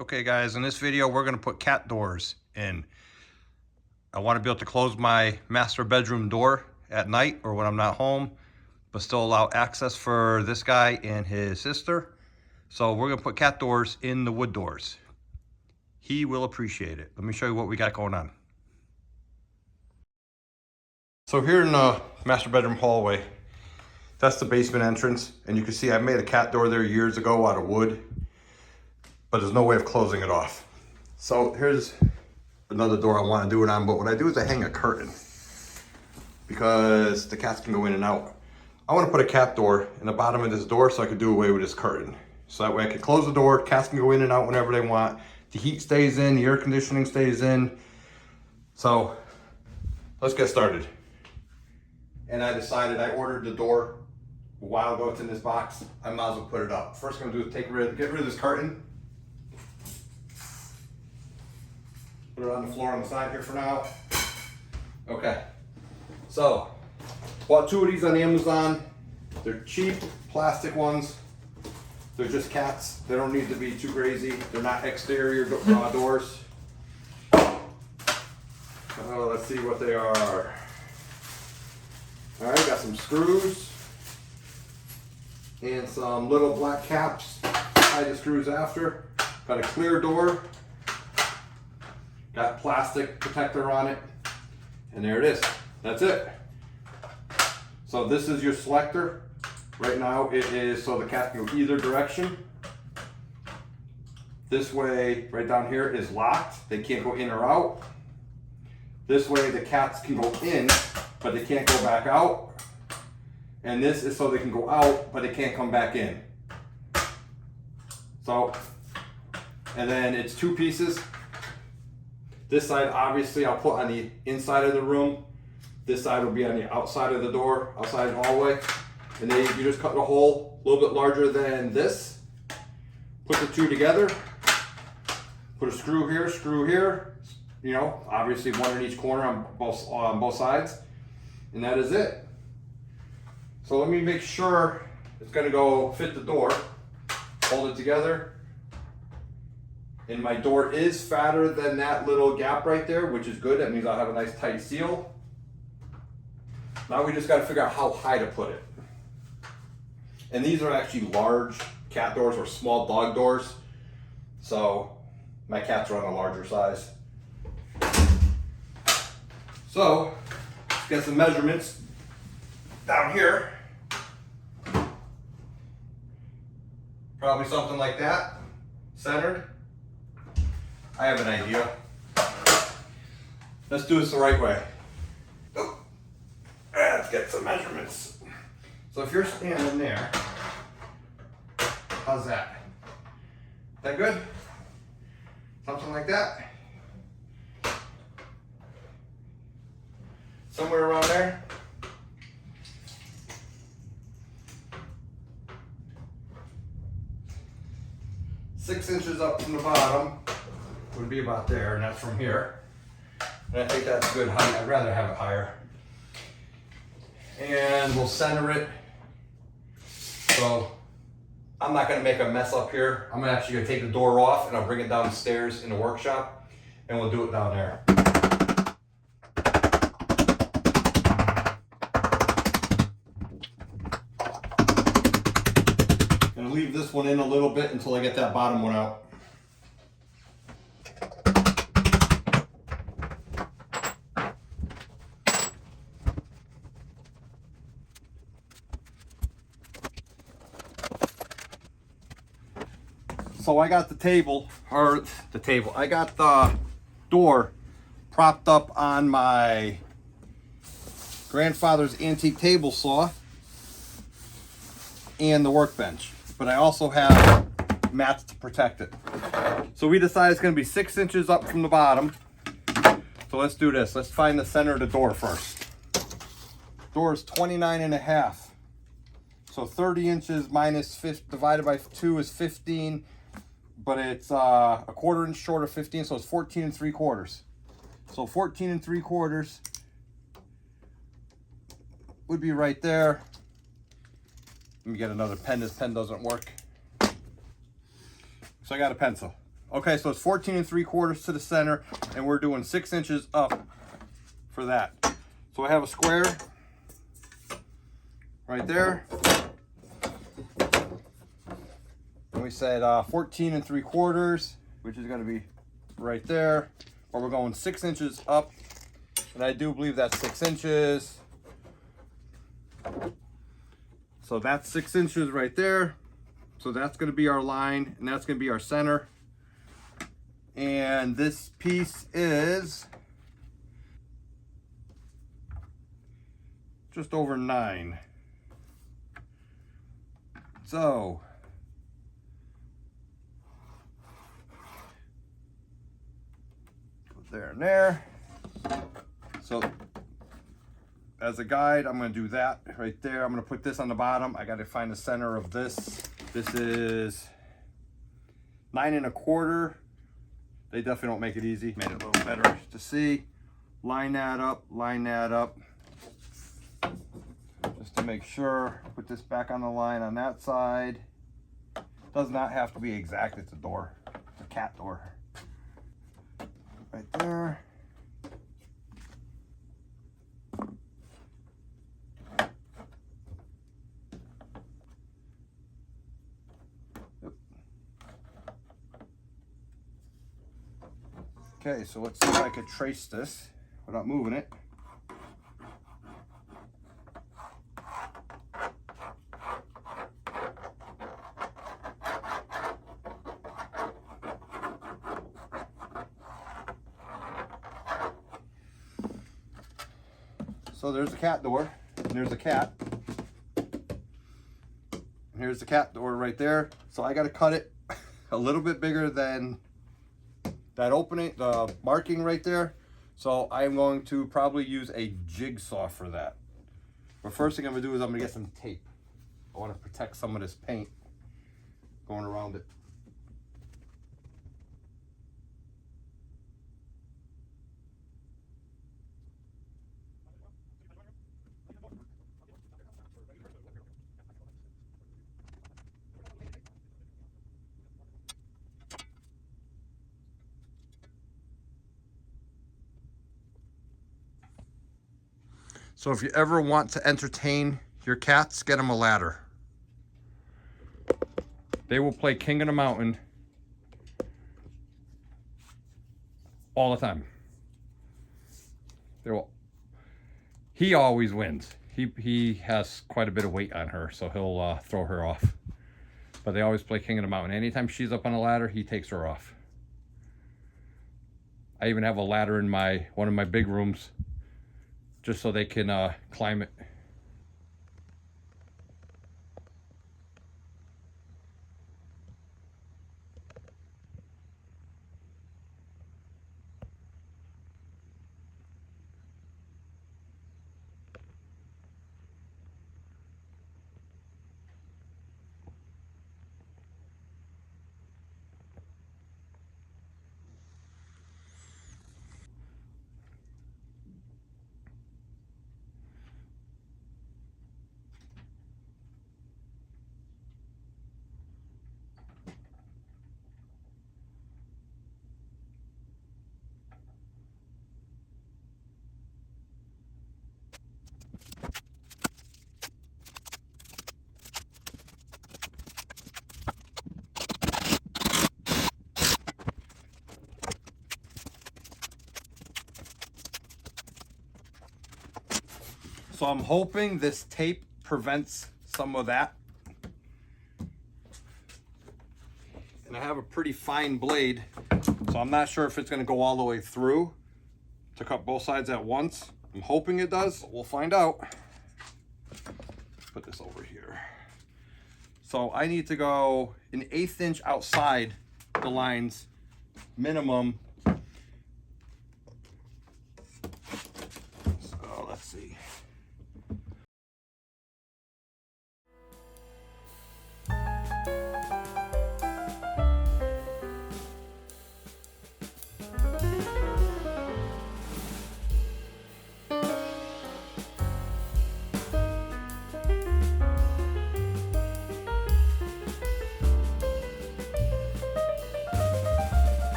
Okay guys, in this video we're going to put cat doors in. I want to be able to close my master bedroom door at night or when I'm not home, but still allow access for this guy and his sister. So we're going to put cat doors in the wood doors. He will appreciate it. Let me show you what we got going on. So here in the master bedroom hallway, that's the basement entrance, and you can see I made a cat door there years ago out of wood, but there's no way of closing it off. So here's another door I want to do it on, but what I do is I hang a curtain because the cats can go in and out. I want to put a cat door in the bottom of this door so I can do away with this curtain. So that way I can close the door, cats can go in and out whenever they want. The heat stays in, the air conditioning stays in. So let's get started. And I decided, I ordered the door a while ago. It's in this box. I might as well put it up. First I'm gonna do is get rid of this curtain. Put it on the floor on the side here for now. Okay, so bought two of these on Amazon. They're cheap plastic ones. They're just cats. They don't need to be too crazy. They're not exterior doors. Let's see what they are. All right, got some screws and some little black caps. Tie the screws after. Got a clear door. Got plastic protector on it. And there it is. That's it. So this is your selector. Right now it is so the cat can go either direction. This way, right down here, is locked. They can't go in or out. This way the cats can go in, but they can't go back out. And this is so they can go out, but they can't come back in. So, and then it's two pieces. This side, obviously, I'll put on the inside of the room. This side will be on the outside of the door, outside the hallway. And then you just cut a hole a little bit larger than this. Put the two together. Put a screw here. You know, obviously one in each corner on both sides. And that is it. So let me make sure it's gonna go fit the door. Hold it together. And my door is fatter than that little gap right there, which is good. That means I'll have a nice tight seal. Now we just gotta figure out how high to put it. And these are actually large cat doors or small dog doors. So my cats are on a larger size. So let's get some measurements down here. Probably something like that, centered. I have an idea. Let's do this the right way. Oh. Let's get some measurements. So if you're standing there, how's that? That good? Something like that? Somewhere around there? Six inches up from the bottom would be about there, and that's from here. And I think that's a good height. I'd rather have it higher. And we'll center it. So I'm not gonna make a mess up here. I'm actually gonna take the door off and I'll bring it downstairs in the workshop and we'll do it down there. I'm gonna leave this one in a little bit until I get that bottom one out. So I got I got the door propped up on my grandfather's antique table saw and the workbench, but I also have mats to protect it. So we decided it's gonna be 6 inches up from the bottom. So let's do this. Let's find the center of the door first. Door is 29.5. So 30 inches minus divided by 2 is 15. But it's a 1/4 inch short of 15, so it's 14 3/4. So 14 3/4 would be right there. Let me get another pen. This pen doesn't work. So I got a pencil. Okay, so it's 14 3/4 to the center, and we're doing 6 inches up for that. So I have a square right there. And we said 14 3/4, which is going to be right there. Or we're going 6 inches up, and I do believe that's 6 inches. So that's 6 inches right there. So that's going to be our line, and that's going to be our center. And this piece is just over 9. So there and there. So as a guide, I'm going to do that right there. I'm going to put this on the bottom. I got to find the center of this. This is 9 1/4. They definitely don't make it easy. Made it a little better to see. Line that up, just to make sure. Put this back on the line on that side. Does not have to be exact. It's a door. It's a cat door. Right there. Yep. Okay, so let's see if I could trace this without moving it. So there's the cat door, and there's a cat. And here's the cat door right there. So I got to cut it a little bit bigger than that opening, the marking right there. So I'm going to probably use a jigsaw for that. But first thing I'm going to do is I'm going to get some tape. I want to protect some of this paint going around it. So if you ever want to entertain your cats, get them a ladder. They will play King of the Mountain all the time. He always wins. He has quite a bit of weight on her, so he'll throw her off. But they always play King of the Mountain. Anytime she's up on a ladder, he takes her off. I even have a ladder in one of my big rooms, just so they can climb it. So I'm hoping this tape prevents some of that. And I have a pretty fine blade, so I'm not sure if it's going to go all the way through to cut both sides at once. I'm hoping it does, but we'll find out. Put this over here. So I need to go an 1/8 inch outside the lines minimum. So let's see.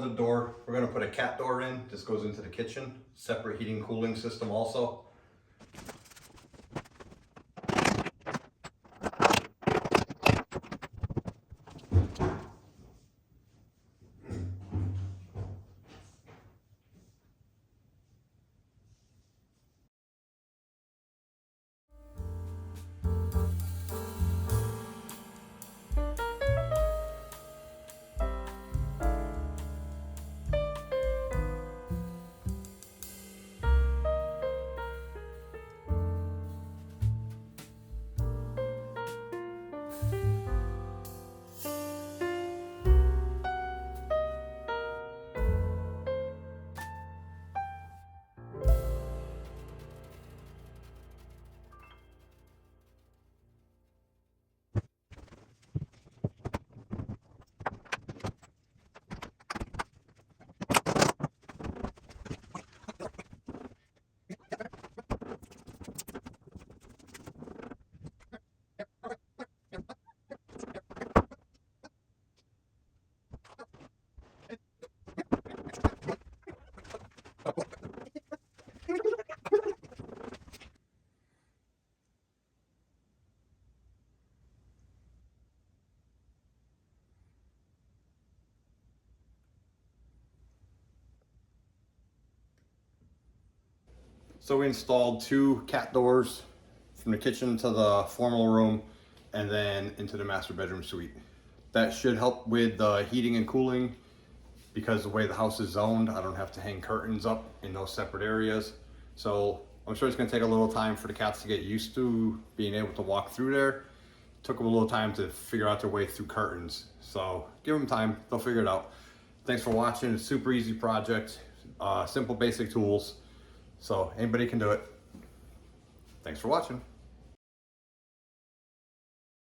other door. We're gonna put a cat door in. This goes into the kitchen. Separate heating and cooling system also. So we installed 2 cat doors from the kitchen to the formal room and then into the master bedroom suite. That should help with the heating and cooling because the way the house is zoned, I don't have to hang curtains up in those separate areas. So I'm sure it's gonna take a little time for the cats to get used to being able to walk through there. Took them a little time to figure out their way through curtains. So give them time, they'll figure it out. Thanks for watching, it's a super easy project, simple basic tools. So anybody can do it. Thanks for watching.